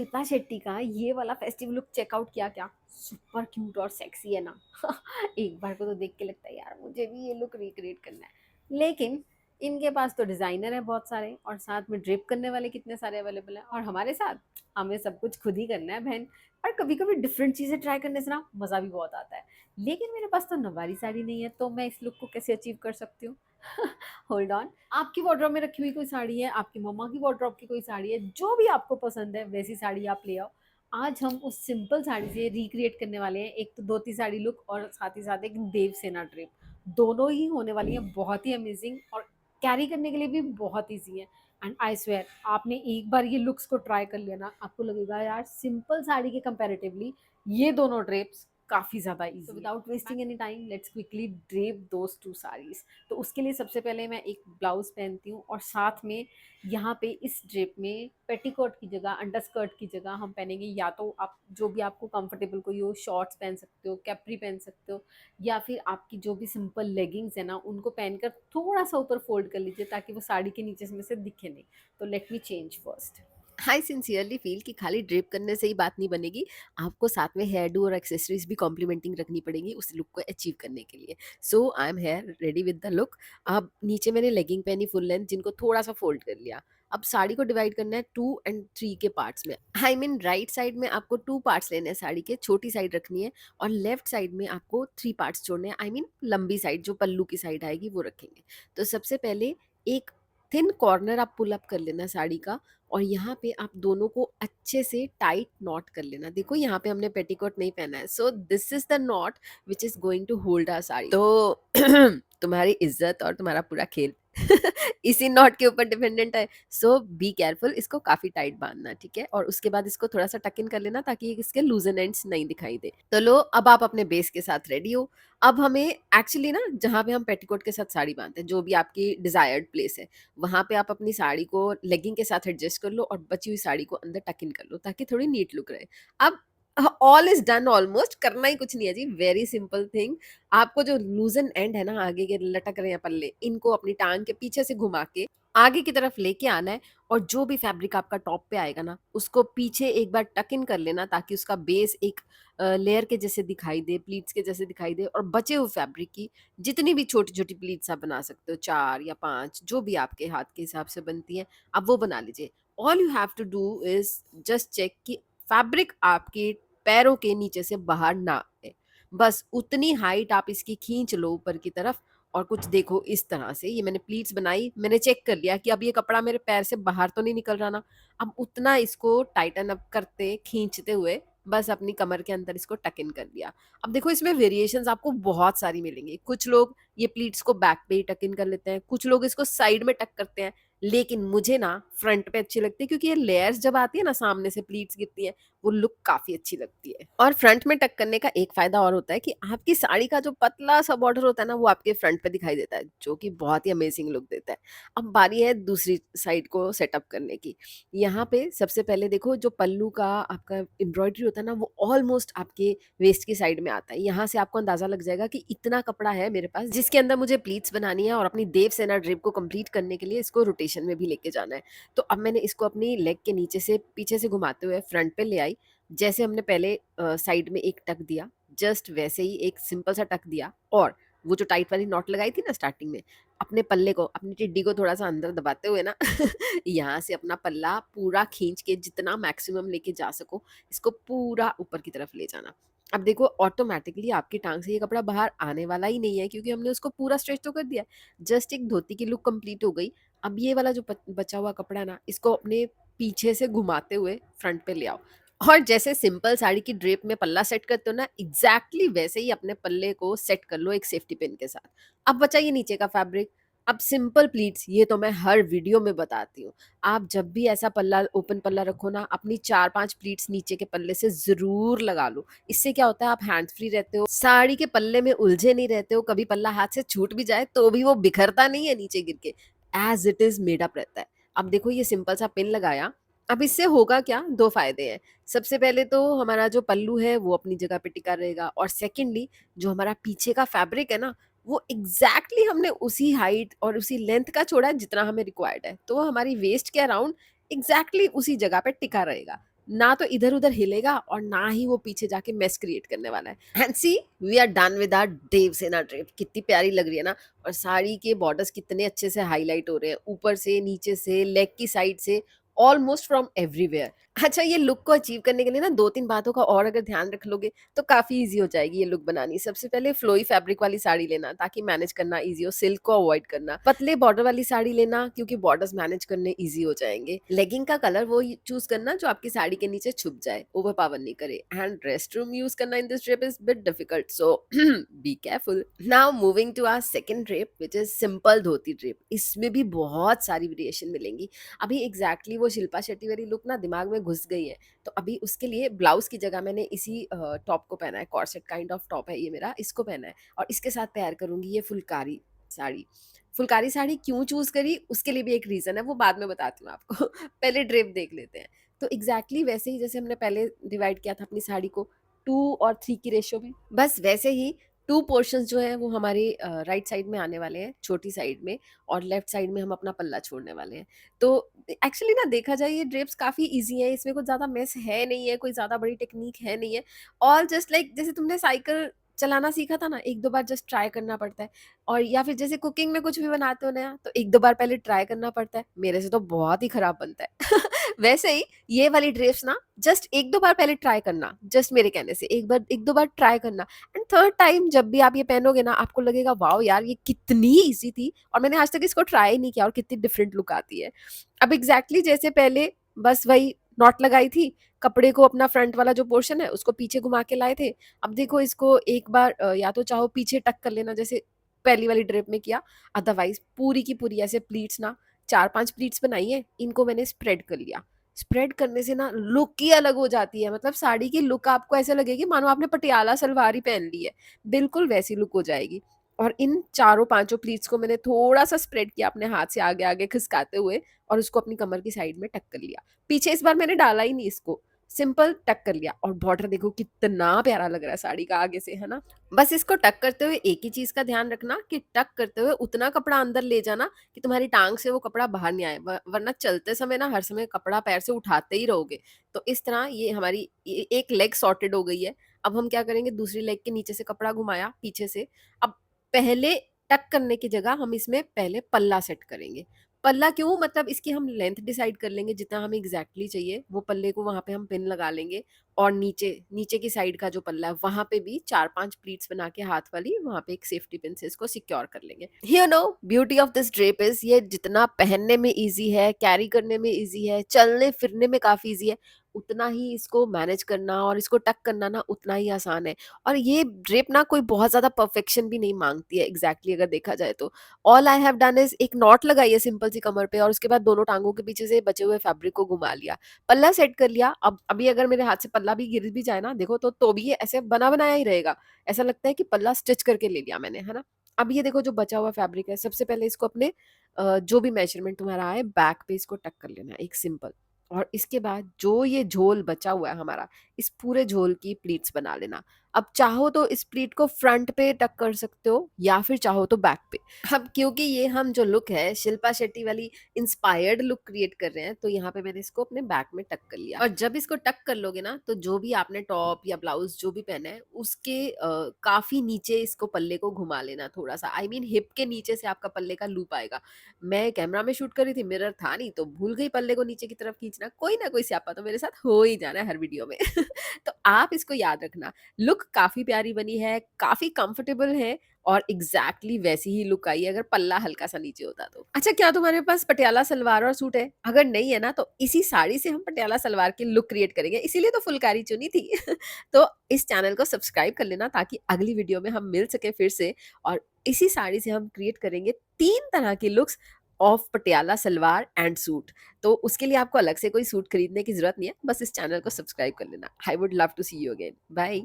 शिल्पा शेट्टी का ये वाला फेस्टिव लुक चेकआउट किया क्या? सुपर क्यूट और सेक्सी है ना। एक बार को तो देख के लगता है यार मुझे भी ये लुक रिक्रिएट करना है। लेकिन इनके पास तो डिजाइनर है बहुत सारे और साथ में ड्रिप करने वाले कितने सारे अवेलेबल हैं, और हमारे साथ हमें सब कुछ खुद ही करना है बहन। और कभी कभी डिफरेंट चीजें ट्राई करने से ना मजा भी बहुत आता है। लेकिन मेरे पास तो नवारी साड़ी नहीं है, तो मैं इस लुक को कैसे अचीव कर सकती हूँ? Hold on. आपकी वार्डरोब में रखी हुई कोई साड़ी है, आपकी मम्मा की वार्डरोब की कोई साड़ी है, जो भी आपको पसंद है वैसी साड़ी आप ले आओ। आज हम उस सिंपल साड़ी से रिक्रिएट करने वाले हैं एक तो धोती साड़ी लुक और साथ ही साथ एक देवसेना ड्रेप। दोनों ही होने वाली हैं बहुत ही अमेजिंग और कैरी करने के लिए भी बहुत ईजी है। एंड आई स्वेयर आपने एक बार ये लुक्स को ट्राई कर लिया ना, आपको लगेगा यार सिंपल साड़ी के कंपैरेटिवली ये दोनों ड्रेप्स काफ़ी ज़्यादा ईजी है। Without wasting any time let's quickly drape those two saris. तो उसके लिए सबसे पहले मैं एक ब्लाउज पहनती हूँ और साथ में यहाँ पे इस ड्रेप में पेटीकोट की जगह अंडरस्कर्ट की जगह हम पहनेंगे, या तो आप जो भी आपको कंफर्टेबल कोई हो, शॉर्ट्स पहन सकते हो, कैप्री पहन सकते हो, या फिर आपकी जो भी सिंपल लेगिंग्स है ना उनको पहनकर थोड़ा सा ऊपर फोल्ड कर लीजिए ताकि वो साड़ी के नीचे में से दिखे नहीं। तो let me change first. I sincerely feel कि खाली ड्रेप करने से ही बात नहीं बनेगी। आपको साथ में हेयर डू और एक्सेसरीज भी कॉम्प्लीमेंटिंग रखनी पड़ेगी उस लुक को अचीव करने के लिए। So I am hair ready with the look. अब नीचे मैंने लेगिंग पहनी फुल लेंथ, जिनको थोड़ा सा फोल्ड कर लिया। अब साड़ी को डिवाइड करना है 2 और 3 के पार्ट्स में। आई मीन राइट साइड में आपको 2 पार्ट्स लेने हैं साड़ी के, छोटी साइड रखनी है। और लेफ्ट साइड में आपको 3 पार्ट्स छोड़ने हैं। आई मीन लंबी साइड जो पल्लू की साइड आएगी वो रखेंगे। तो सबसे पहले एक थिन कॉर्नर आप पुल अप कर लेना साड़ी का, और यहाँ पे आप दोनों को अच्छे से टाइट नॉट कर लेना। देखो यहाँ पे हमने पेटीकोट नहीं पहना है, so this is the knot which is going to hold our sari. तो तुम्हारी इज्जत और तुम्हारा पूरा खेल इसी नॉट के ऊपर डिपेंडेंट है। सो बी केयरफुल, इसको काफी टाइट बांधना, ठीक है। और उसके बाद इसको थोड़ा सा टक इन कर लेना ताकि इसके लूजन एंड्स नहीं दिखाई दे। तो लो, अब आप अपने बेस के साथ रेडी हो। अब हमें एक्चुअली ना, जहाँ पे हम पेटीकोट के साथ साड़ी बांधते हैं, जो भी आपकी डिजायर्ड प्लेस है, वहां पे आप अपनी साड़ी को लेगिंग के साथ एडजस्ट कर लो और बची हुई साड़ी को अंदर टक इन कर लो ताकि थोड़ी नीट लुक रहे। अब ऑल इज डन, ऑलमोस्ट करना ही कुछ नहीं है जी, वेरी सिंपल थिंग। आपको जो लूजन एंड है ना, आगे के लटक रहे हैं पल्ले, इनको अपनी टांग के पीछे से घुमा के आगे की तरफ लेके आना है। और जो भी फैब्रिक आपका टॉप पे आएगा ना, उसको पीछे एक बार टक इन कर लेना ताकि उसका बेस एक लेयर के जैसे दिखाई दे, प्लीट्स के जैसे दिखाई दे। और बचे हुए फैब्रिक की जितनी भी छोटी छोटी प्लीट्स आप बना सकते हो, 4 या 5 जो भी आपके हाथ के हिसाब से बनती हैं, आप वो बना लीजिए। All you have to do is just check कि फैब्रिक आपके पैरों के नीचे से बाहर ना आए। बस उतनी हाइट आप इसकी खींच लो ऊपर की तरफ। और कुछ देखो इस तरह से, ये मैंने प्लीट्स बनाई, मैंने चेक कर लिया कि अब ये कपड़ा मेरे पैर से बाहर तो नहीं निकल रहा ना। अब उतना इसको टाइटन अप करते खींचते हुए बस अपनी कमर के अंदर इसको टक इन कर दिया। अब देखो इसमें वेरिएशंस आपको बहुत सारी मिलेंगी। कुछ लोग ये प्लीट्स को बैक पे ही टक इन कर लेते हैं, कुछ लोग इसको साइड में टक करते हैं, लेकिन मुझे ना फ्रंट पे अच्छी लगती है क्योंकि ये लेयर्स जब आती है ना, सामने से प्लीट्स गिरती है, वो लुक काफी अच्छी लगती है। और फ्रंट में टक करने का एक फायदा और होता है कि आपकी साड़ी का जो पतला सा बॉर्डर होता है ना, वो आपके फ्रंट पे दिखाई देता है, जो कि बहुत ही अमेजिंग लुक देता है। अब बारी है दूसरी साइड को सेटअप करने की। यहाँ पे सबसे पहले देखो, जो पल्लू का आपका एम्ब्रॉयडरी होता है ना, वो ऑलमोस्ट आपके वेस्ट की साइड में आता है। यहाँ से आपको अंदाजा लग जाएगा कि इतना कपड़ा है मेरे पास जिसके अंदर मुझे प्लीट्स बनानी है और अपनी देव सेना ड्रेप को कंप्लीट करने के लिए इसको रोटेशन में भी लेके जाना है। तो अब मैंने इसको अपनी लेग के नीचे से पीछे से घुमाते हुए फ्रंट पे ले आई। जैसे हमने पहले साइड में एक टक दिया, जस्ट वैसे ही एक सिंपल सा टक दिया। और वो जो टाइट वाली नॉट लगाई थी ना स्टार्टिंग में, अपने पल्ले को, अपनी टिड्डी को थोड़ा सा अंदर दबाते हुए ना यहाँ से अपना पल्ला पूरा खींच के जितना मैक्सिमम लेके जा सको, इसको पूरा ऊपर की तरफ ले जाना। अब देखो ऑटोमेटिकली आपकी टांग से ये कपड़ा बाहर आने वाला ही नहीं है क्योंकि हमने उसको पूरा स्ट्रेच तो कर दिया। जस्ट एक धोती की लुक कंप्लीट हो गई। अब ये वाला जो बचा हुआ कपड़ा है ना, इसको अपने पीछे से घुमाते हुए फ्रंट पे ले आओ। और जैसे सिंपल साड़ी की ड्रेप में पल्ला सेट करते हो ना, एग्जैक्टली वैसे ही अपने पल्ले को सेट कर लो एक सेफ्टी पिन के साथ। अब बचा ये नीचे का फैब्रिक। अब सिंपल प्लीट्स, ये तो मैं हर वीडियो में बताती हूँ। आप जब भी ऐसा पल्ला, ओपन पल्ला रखो ना, अपनी 4-5 प्लीट्स नीचे के पल्ले से जरूर लगा लो। इससे क्या होता है, आप हैंड्स फ्री रहते हो, साड़ी के पल्ले में उलझे नहीं रहते हो, कभी पल्ला हाथ से छूट भी जाए तो भी वो बिखरता नहीं है नीचे गिर के, as it is made up रहता है। अब देखो ये सिंपल सा पिन लगाया। अब इससे होगा क्या, 2 फायदे हैं। सबसे पहले तो हमारा जो पल्लू है वो अपनी जगह पे टिका रहेगा, और सेकेंडली जो हमारा पीछे का फैब्रिक है ना, वो एग्जैक्टली हमने उसी हाइट और उसी लेंथ का छोड़ा है जितना हमें रिक्वायर्ड है, तो वो हमारी वेस्ट के अराउंड एग्जैक्टली उसी जगह पे टिका रहेगा। ना तो इधर-उधर हिलेगा और ना ही वो पीछे जाके मेस क्रिएट करने वाला है। And see we are done with our Devsena drape. कितनी प्यारी लग रही है ना, और साड़ी के बॉर्डर्स कितने अच्छे से हाईलाइट हो रहे हैं, ऊपर से, नीचे से, लेग की साइड से, ऑलमोस्ट फ्रॉम एवरीवेयर। अच्छा, ये लुक को अचीव करने के लिए ना 2-3 बातों का और अगर ध्यान रख लोगे तो काफ़ी ईज़ी हो जाएगी ये लुक बनानी। सबसे पहले फ्लोई फैब्रिक वाली साड़ी लेना ताकि मैनेज करना ईज़ी हो, सिल्क को अवॉइड करना। पतले बॉर्डर वाली साड़ी लेना क्योंकि बॉर्डर्स मैनेज करने ईज़ी हो जाएँगे। लेगिंग का कलर वो चूज़ करना जो आपकी साड़ी के नीचे छुप जाए, ओवरपावर नहीं करे। एंड रेस्टरूम यूज़ करना in this drape is bit difficult, so be careful. Now moving to our second drape which is simple dhoti drape. इसमें भी बहुत सारी वेरिएशन मिलेंगी। अभी एग्जैक्टली वो शिल्पा शेट्टी वाली लुक ना दिमाग में घुस गई है, तो अभी उसके लिए ब्लाउज की जगह मैंने इसी टॉप को पहना है। कॉर्सेट काइंड ऑफ टॉप है ये मेरा, इसको पहना है और इसके साथ तैयार करूंगी ये फुलकारी साड़ी। फुलकारी साड़ी क्यों चूज करी उसके लिए भी एक रीजन है, वो बाद में बताती हूँ आपको। पहले ड्रेप देख लेते हैं। तो एग्जैक्टली वैसे ही जैसे हमने पहले डिवाइड किया था अपनी साड़ी को 2 और 3 की रेशियो में, बस वैसे ही 2 पोर्शंस जो है वो हमारी राइट साइड में आने वाले हैं, छोटी साइड में, और लेफ्ट साइड में हम अपना पल्ला छोड़ने वाले हैं। तो एक्चुअली ना देखा जाए ये ड्रेप्स काफ़ी ईज़ी हैं, इसमें कुछ ज़्यादा मेस है नहीं है, कोई ज़्यादा बड़ी टेक्नीक है नहीं है। ऑल जस्ट लाइक जैसे तुमने साइकिल चलाना सीखा था ना, 1-2 बार जस्ट ट्राई करना पड़ता है। और या फिर जैसे कुकिंग में कुछ भी बनाते हो नया, तो 1-2 बार पहले ट्राई करना पड़ता है। मेरे से तो बहुत ही खराब बनता है। वैसे ही ये वाली ड्रेप्स ना जस्ट 1-2 बार पहले ट्राई करना, जस्ट मेरे कहने से 1-2 बार ट्राई करना, एंड थर्ड टाइम जब भी आप ये पहनोगे ना आपको लगेगा वाओ यार ये कितनी ईज़ी थी और मैंने आज तक इसको ट्राई ही नहीं किया और कितनी डिफरेंट लुक आती है। अब एग्ज़ैक्टली जैसे पहले बस वही नॉट लगाई थी, कपड़े को अपना फ्रंट वाला जो पोर्शन है उसको पीछे घुमा के लाए थे। अब देखो इसको एक बार या तो चाहो पीछे टक कर लेना जैसे पहली वाली ड्रेप में किया, अदरवाइज़ पूरी की पूरी ऐसे प्लीट्स ना 4-5 प्लीट्स बनाई हैं, इनको मैंने स्प्रेड कर लिया। स्प्रेड करने से ना लुक ही अलग हो जाती है, मतलब साड़ी की लुक आपको ऐसे लगेगी मानो आपने पटियाला सलवार ही पहन ली है, बिल्कुल वैसी लुक हो जाएगी। और इन चारों पांचों प्लीट्स को मैंने थोड़ा सा स्प्रेड किया अपने हाथ से आगे आगे खिसकाते हुए और उसको अपनी कमर की साइड में टक कर लिया। पीछे इस बार मैंने डाला ही नहीं इसको, सिंपल टक कर लिया। और बॉर्डर देखो कितना प्यारा लग रहा है साड़ी का आगे से, है ना। बस इसको टक करते हुए एक ही चीज का ध्यान रखना कि टक करते हुए उतना कपड़ा अंदर ले जाना कि तुम्हारी टांग से वो कपड़ा बाहर नहीं आए, वरना चलते समय ना हर समय कपड़ा पैर से उठाते ही रहोगे। तो इस तरह ये हमारी एक लेग सॉर्टेड हो गई है। अब हम क्या करेंगे, दूसरी लेग के नीचे से कपड़ा घुमाया पीछे से। अब पहले टक करने की जगह हम इसमें पहले पल्ला सेट करेंगे। पल्ला क्यों, मतलब इसकी हम लेंथ डिसाइड कर लेंगे जितना हमें एग्जैक्टली चाहिए, वो पल्ले को वहां पे हम पिन लगा लेंगे। और नीचे नीचे की साइड का जो पल्ला है वहां पे भी 4-5 प्लीट्स बना के हाथ वाली वहां पे एक सेफ्टी पिन से इसको सिक्योर कर लेंगे। You know beauty of this drape is ये जितना पहनने में इजी है, कैरी करने में इजी है, चलने फिरने में काफी इजी है, उतना ही इसको मैनेज करना और इसको टक करना ना उतना ही आसान है। और ये ड्रेप ना कोई बहुत ज्यादा परफेक्शन भी नहीं मांगती है एग्जैक्टली अगर देखा जाए तो। All I have done is एक नॉट लगाई है सिंपल सी कमर पे और उसके बाद दोनों टांगों के पीछे से बचे हुए फैब्रिक को घुमा लिया, पल्ला सेट कर लिया। अब अभी अगर मेरे हाथ से पल्ला भी गिर भी जाए ना देखो तो भी ये ऐसे बना बनाया ही रहेगा, ऐसा लगता है कि पल्ला स्टिच करके ले लिया मैंने, है ना। अब ये देखो जो बचा हुआ फैब्रिक है, सबसे पहले इसको अपने जो भी मेजरमेंट तुम्हारा है बैक पे इसको टक कर लेना एक सिंपल। और इसके बाद जो ये झोल बचा हुआ है हमारा, इस पूरे झोल की प्लीट्स बना लेना। अब चाहो तो इस प्लीट को फ्रंट पे टक कर सकते हो या फिर चाहो तो बैक पे। अब क्योंकि ये हम जो लुक है शिल्पा शेट्टी वाली इंस्पायर्ड लुक क्रिएट कर रहे हैं, तो यहाँ पे मैंने इसको अपने बैक में टक कर लिया। और जब इसको टक कर लोगे ना तो जो भी आपने टॉप या ब्लाउज जो भी पहना है उसके काफी नीचे इसको पल्ले को घुमा लेना थोड़ा सा, आई मीन हिप के नीचे से आपका पल्ले का लूप आएगा। मैं कैमरा में शूट कर रही थी, मिरर था नहीं तो भूल गई पल्ले को नीचे की तरफ खींचना। कोई ना कोई स्यापा तो मेरे साथ हो ही जाना है हर वीडियो में। तो आप इसको याद रखना। लुक काफी प्यारी बनी है, काफी कंफर्टेबल है और एग्जैक्टली वैसी ही लुक आई है अगर पल्ला हल्का सा नीचे होता तो। अच्छा, क्या तुम्हारे पास पटियाला सलवार और सूट है? अगर नहीं है ना तो इसी साड़ी से हम पटियाला सलवार की लुक क्रिएट करेंगे, इसीलिए तो फुलकारी चुनी थी। तो इस चैनल को सब्सक्राइब कर लेना ताकि अगली वीडियो में हम मिल सके फिर से। और इसी साड़ी से हम क्रिएट करेंगे 3 तरह की looks of Patiala salwar and suit. तो उसके लिए आपको अलग से कोई सूट खरीदने की जरूरत नहीं है, बस इस चैनल को सब्सक्राइब कर लेना। I would love to see you again. Bye.